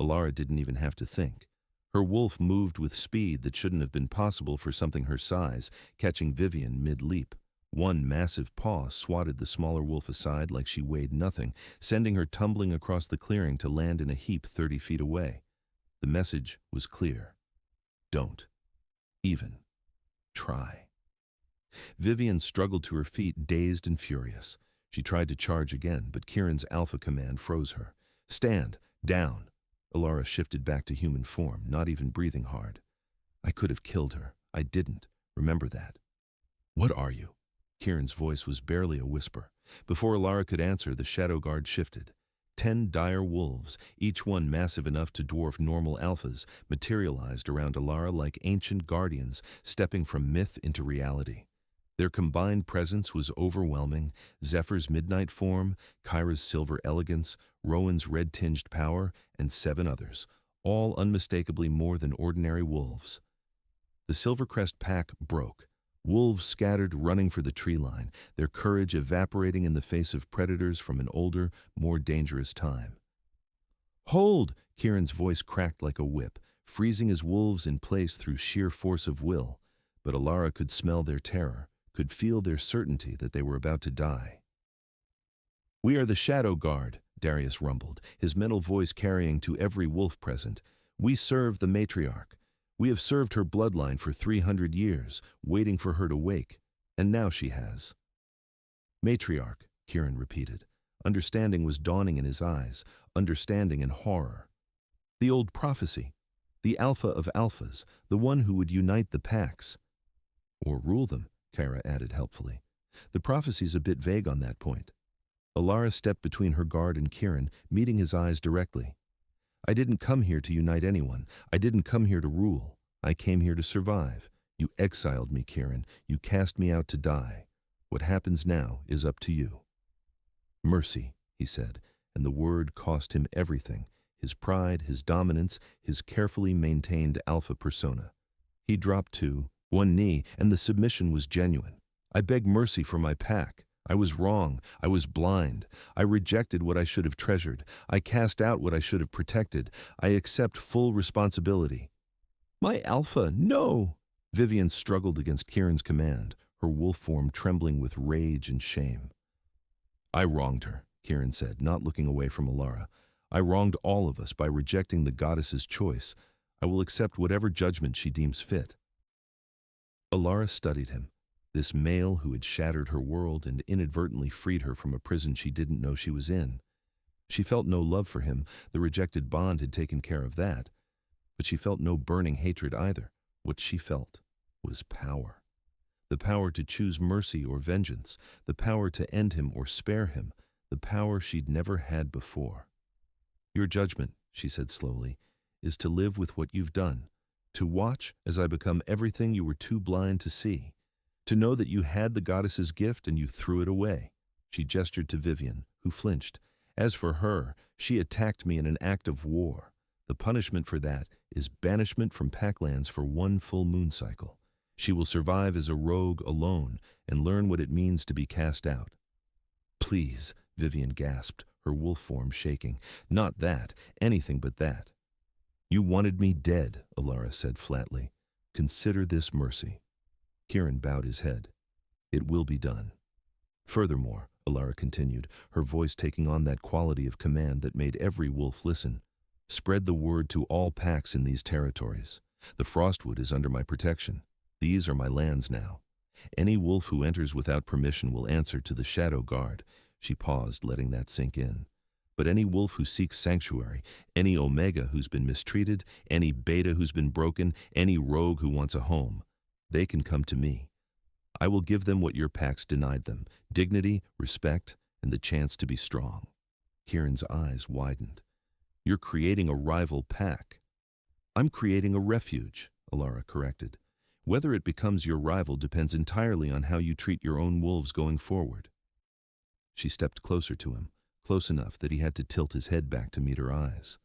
Alara didn't even have to think. Her wolf moved with speed that shouldn't have been possible for something her size, catching Vivian mid-leap. One massive paw swatted the smaller wolf aside like she weighed nothing, sending her tumbling across the clearing to land in a heap 30 feet away. The message was clear. Don't even try. Vivian struggled to her feet, dazed and furious. She tried to charge again, but Kieran's alpha command froze her. "Stand down." Alara shifted back to human form, not even breathing hard. "I could have killed her. I didn't. Remember that." "What are you?" Kieran's voice was barely a whisper. Before Alara could answer, the Shadow Guard shifted. 10 dire wolves, each one massive enough to dwarf normal alphas, materialized around Alara like ancient guardians, stepping from myth into reality. Their combined presence was overwhelming. Zephyr's midnight form, Kyra's silver elegance, Rowan's red-tinged power, and 7 others, all unmistakably more than ordinary wolves. The Silvercrest pack broke. Wolves scattered, running for the tree line, their courage evaporating in the face of predators from an older, more dangerous time. "Hold!" Kieran's voice cracked like a whip, freezing his wolves in place through sheer force of will. But Alara could smell their terror, could feel their certainty that they were about to die. "We are the Shadow Guard," Darius rumbled, his mental voice carrying to every wolf present. "We serve the matriarch. We have served her bloodline for 300 years, waiting for her to wake, and now she has." "Matriarch," Kieran repeated. Understanding was dawning in his eyes, understanding and horror. "The old prophecy, the Alpha of Alphas, the one who would unite the packs." "Or rule them," Kyra added helpfully. "The prophecy's a bit vague on that point." Alara stepped between her guard and Kieran, meeting his eyes directly. "I didn't come here to unite anyone. I didn't come here to rule. I came here to survive. You exiled me, Kieran. You cast me out to die. What happens now is up to you." "Mercy," he said, and the word cost him everything, his pride, his dominance, his carefully maintained alpha persona. He dropped to one knee, and the submission was genuine. I beg mercy for my pack. I was wrong. I was blind. I rejected what I should have treasured. I cast out what I should have protected. I accept full responsibility. My alpha, no! Vivian struggled against Kieran's command, her wolf form trembling with rage and shame. I wronged her, Kieran said, not looking away from Alara. I wronged all of us by rejecting the goddess's choice. I will accept whatever judgment she deems fit. Alara studied him, this male who had shattered her world and inadvertently freed her from a prison she didn't know she was in. She felt no love for him, the rejected bond had taken care of that. But she felt no burning hatred either. What she felt was power. The power to choose mercy or vengeance, the power to end him or spare him, the power she'd never had before. Your judgment, she said slowly, is to live with what you've done, to watch as I become everything you were too blind to see, to know that you had the goddess's gift and you threw it away. She gestured to Vivian, who flinched. As for her, she attacked me in an act of war. The punishment for that is banishment from Packlands for one full moon cycle. She will survive as a rogue alone and learn what it means to be cast out. Please, Vivian gasped, her wolf form shaking. Not that, anything but that. You wanted me dead, Alara said flatly. Consider this mercy. Kieran bowed his head. It will be done. Furthermore, Alara continued, her voice taking on that quality of command that made every wolf listen. Spread the word to all packs in these territories. The Frostwood is under my protection. These are my lands now. Any wolf who enters without permission will answer to the Shadow Guard. She paused, letting that sink in. But any wolf who seeks sanctuary, any Omega who's been mistreated, any Beta who's been broken, any rogue who wants a home, they can come to me. I will give them what your packs denied them, dignity, respect, and the chance to be strong. Kieran's eyes widened. You're creating a rival pack. I'm creating a refuge, Alara corrected. Whether it becomes your rival depends entirely on how you treat your own wolves going forward. She stepped closer to him, close enough that he had to tilt his head back to meet her eyes.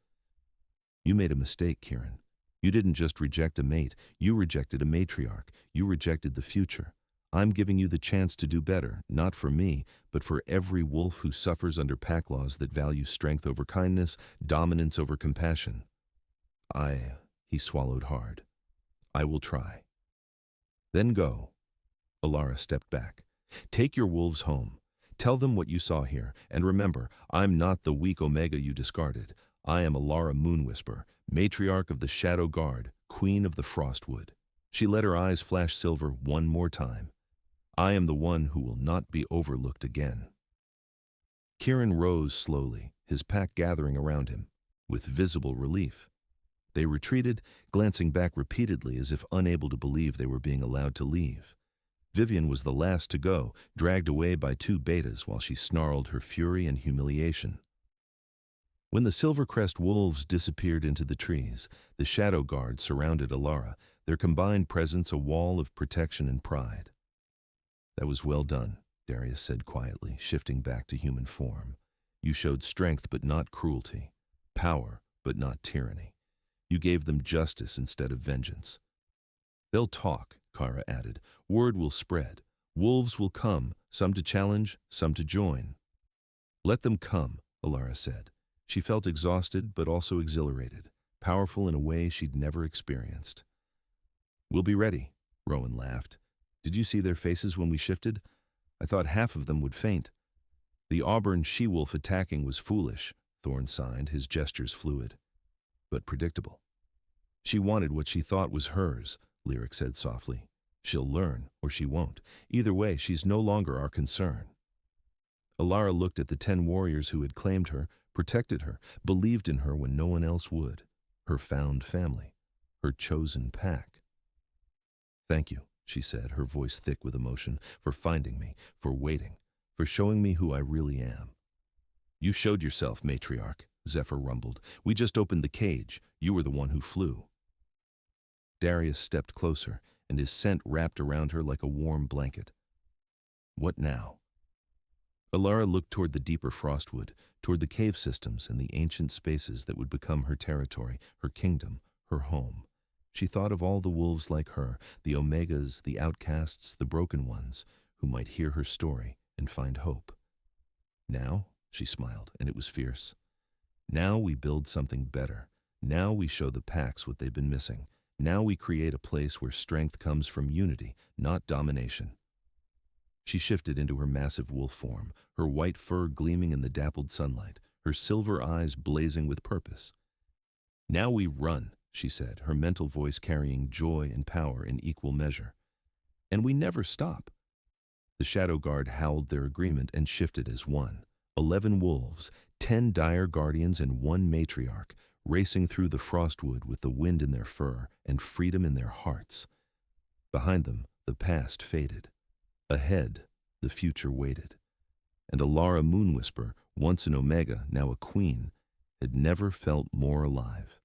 You made a mistake, Kieran. You didn't just reject a mate, you rejected a matriarch. You rejected the future. I'm giving you the chance to do better, not for me, but for every wolf who suffers under pack laws that value strength over kindness, dominance over compassion. He swallowed hard. I will try. Then go. Alara stepped back. Take your wolves home. Tell them what you saw here, and remember, I'm not the weak Omega you discarded. I am Alara Moonwhisper, matriarch of the Shadow Guard, queen of the Frostwood. She let her eyes flash silver one more time. I am the one who will not be overlooked again. Kieran rose slowly, his pack gathering around him, with visible relief. They retreated, glancing back repeatedly as if unable to believe they were being allowed to leave. Vivian was the last to go, dragged away by two betas while she snarled her fury and humiliation. When the Silvercrest wolves disappeared into the trees, the Shadow Guard surrounded Alara, their combined presence a wall of protection and pride. That was well done, Darius said quietly, shifting back to human form. You showed strength but not cruelty, power but not tyranny. You gave them justice instead of vengeance. They'll talk, Kara added. Word will spread. Wolves will come, some to challenge, some to join. Let them come, Alara said. She felt exhausted but also exhilarated, powerful in a way she'd never experienced. We'll be ready, Rowan laughed. Did you see their faces when we shifted? I thought half of them would faint. The auburn she-wolf attacking was foolish, Thorn signed, his gestures fluid, but predictable. She wanted what she thought was hers, Lyric said softly. She'll learn, or she won't. Either way, she's no longer our concern. Alara looked at the 10 warriors who had claimed her, protected her, believed in her when no one else would. Her found family, her chosen pack. Thank you, she said, her voice thick with emotion, for finding me, for waiting, for showing me who I really am. You showed yourself, matriarch, Zephyr rumbled. We just opened the cage. You were the one who flew. Darius stepped closer, and his scent wrapped around her like a warm blanket. What now? Alara looked toward the deeper Frostwood, toward the cave systems and the ancient spaces that would become her territory, her kingdom, her home. She thought of all the wolves like her, the Omegas, the outcasts, the broken ones, who might hear her story and find hope. Now, she smiled, and it was fierce. Now we build something better. Now we show the packs what they've been missing. Now we create a place where strength comes from unity, not domination. She shifted into her massive wolf form, her white fur gleaming in the dappled sunlight, her silver eyes blazing with purpose. Now we run, she said, her mental voice carrying joy and power in equal measure. And we never stop. The Shadow Guard howled their agreement and shifted as one. 11 wolves, 10 dire guardians, and 1 matriarch, racing through the frostwood with the wind in their fur and freedom in their hearts. Behind them, the past faded. Ahead, the future waited. And Alara Moonwhisper, once an Omega, now a queen, had never felt more alive.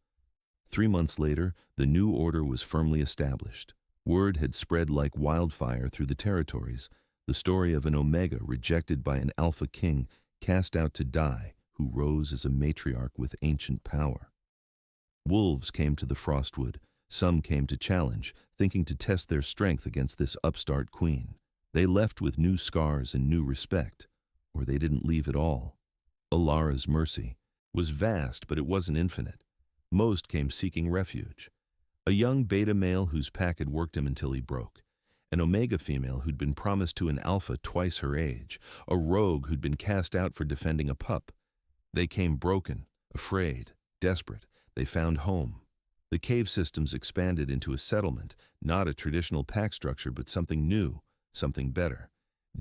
3 months later, the new order was firmly established. Word had spread like wildfire through the territories, the story of an Omega rejected by an Alpha King, cast out to die, who rose as a matriarch with ancient power. Wolves came to the Frostwood. Some came to challenge, thinking to test their strength against this upstart queen. They left with new scars and new respect, or they didn't leave at all. Alara's mercy was vast, but it wasn't infinite. Most came seeking refuge. A young beta male whose pack had worked him until he broke. An Omega female who'd been promised to an Alpha twice her age. A rogue who'd been cast out for defending a pup. They came broken, afraid, desperate. They found home. The cave systems expanded into a settlement, not a traditional pack structure, but something new, something better.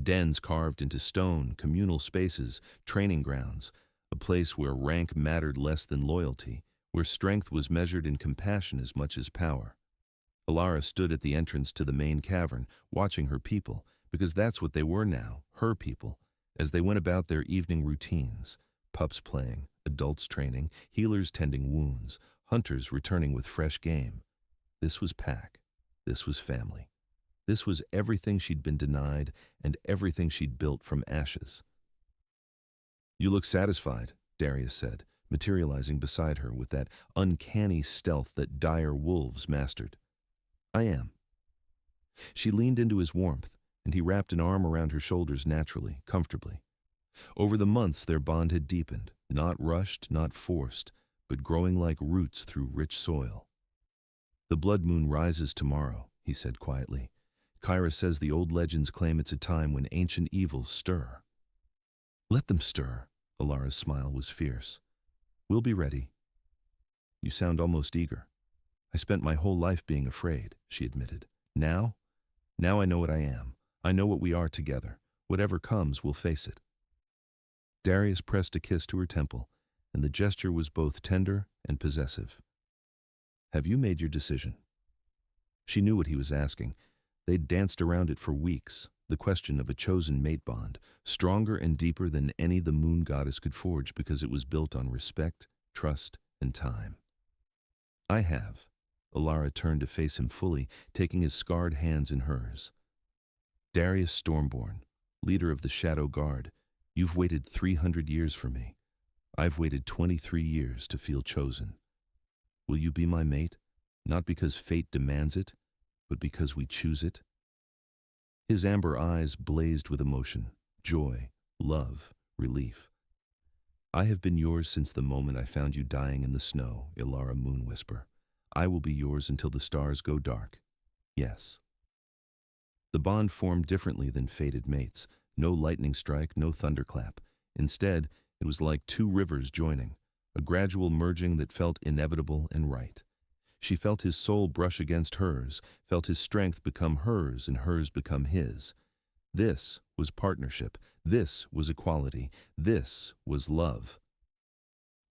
Dens carved into stone, communal spaces, training grounds, a place where rank mattered less than loyalty, where strength was measured in compassion as much as power. Alara stood at the entrance to the main cavern, watching her people, because that's what they were now, her people, as they went about their evening routines, pups playing, adults training, healers tending wounds, hunters returning with fresh game. This was pack. This was family. This was everything she'd been denied and everything she'd built from ashes. "You look satisfied," Darius said, materializing beside her with that uncanny stealth that dire wolves mastered. "I am." She leaned into his warmth, and he wrapped an arm around her shoulders naturally, comfortably. Over the months their bond had deepened, not rushed, not forced, but growing like roots through rich soil. "The blood moon rises tomorrow," he said quietly. "Kyra says the old legends claim it's a time when ancient evils stir." "Let them stir." Alara's smile was fierce. "We'll be ready." "You sound almost eager." "I spent my whole life being afraid," she admitted. Now I know what I am. I know what we are together. Whatever comes, we'll face it." Darius pressed a kiss to her temple, and the gesture was both tender and possessive. "Have you made your decision?" She knew what he was asking. They'd danced around it for weeks, the question of a chosen mate bond, stronger and deeper than any the moon goddess could forge because it was built on respect, trust, and time. "I have." Alara turned to face him fully, taking his scarred hands in hers. "Darius Stormborn, leader of the Shadow Guard, you've waited 300 years for me. I've waited 23 years to feel chosen. Will you be my mate, not because fate demands it, but because we choose it?" His amber eyes blazed with emotion, joy, love, relief. "I have been yours since the moment I found you dying in the snow, Alara Moonwhisper. I will be yours until the stars go dark. Yes." The bond formed differently than fated mates. No lightning strike, no thunderclap. Instead, it was like 2 rivers joining, a gradual merging that felt inevitable and right. She felt his soul brush against hers, felt his strength become hers and hers become his. This was partnership. This was equality. This was love.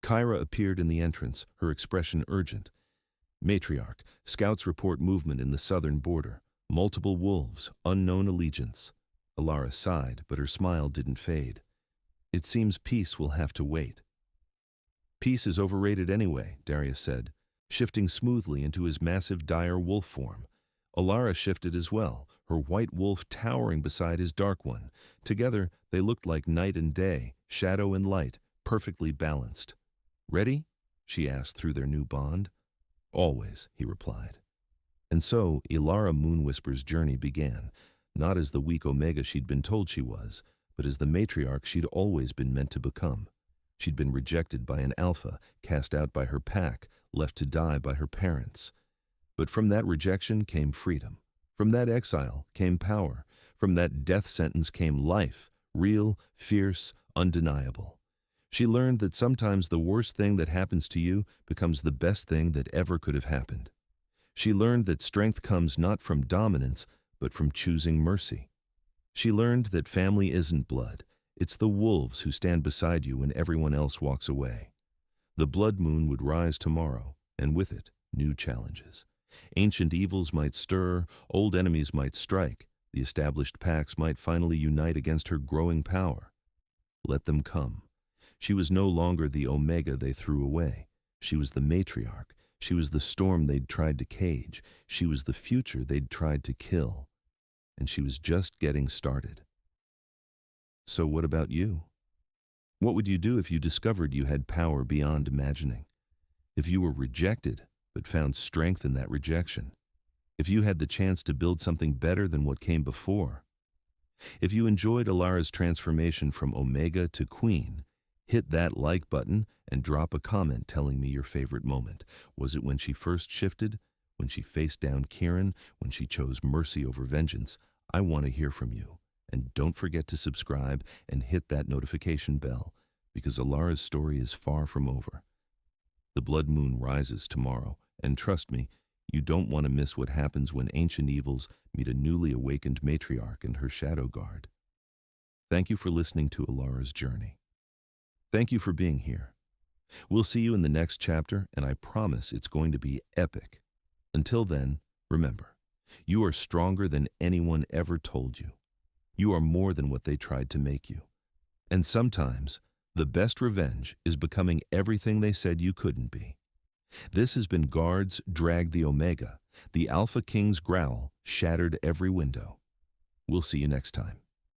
Kyra appeared in the entrance, her expression urgent. "Matriarch, scouts report movement in the southern border. Multiple wolves, unknown allegiance." Alara sighed, but her smile didn't fade. "It seems peace will have to wait." "Peace is overrated anyway," Darius said, shifting smoothly into his massive dire wolf form. Alara shifted as well, her white wolf towering beside his dark one. Together, they looked like night and day, shadow and light, perfectly balanced. "Ready?" she asked through their new bond. "Always," he replied. And so, Alara Moonwhisper's journey began, not as the weak Omega she'd been told she was, but as the matriarch she'd always been meant to become. She'd been rejected by an Alpha, cast out by her pack, left to die by her parents. But from that rejection came freedom. From that exile came power. From that death sentence came life, real, fierce, undeniable. She learned that sometimes the worst thing that happens to you becomes the best thing that ever could have happened. She learned that strength comes not from dominance, but from choosing mercy. She learned that family isn't blood. It's the wolves who stand beside you when everyone else walks away. The blood moon would rise tomorrow, and with it, new challenges. Ancient evils might stir, old enemies might strike, the established packs might finally unite against her growing power. Let them come. She was no longer the Omega they threw away. She was the matriarch. She was the storm they'd tried to cage. She was the future they'd tried to kill. And she was just getting started. So what about you? What would you do if you discovered you had power beyond imagining? If you were rejected, but found strength in that rejection? If you had the chance to build something better than what came before? If you enjoyed Alara's transformation from Omega to Queen, hit that like button and drop a comment telling me your favorite moment. Was it when she first shifted? When she faced down Kiran? When she chose mercy over vengeance? I want to hear from you. And don't forget to subscribe and hit that notification bell, because Alara's story is far from over. The blood moon rises tomorrow, and trust me, you don't want to miss what happens when ancient evils meet a newly awakened matriarch and her shadow guard. Thank you for listening to Alara's journey. Thank you for being here. We'll see you in the next chapter, and I promise it's going to be epic. Until then, remember, you are stronger than anyone ever told you. You are more than what they tried to make you. And sometimes, the best revenge is becoming everything they said you couldn't be. This has been Guards Drag the Omega. The Alpha King's growl shattered every window. We'll see you next time.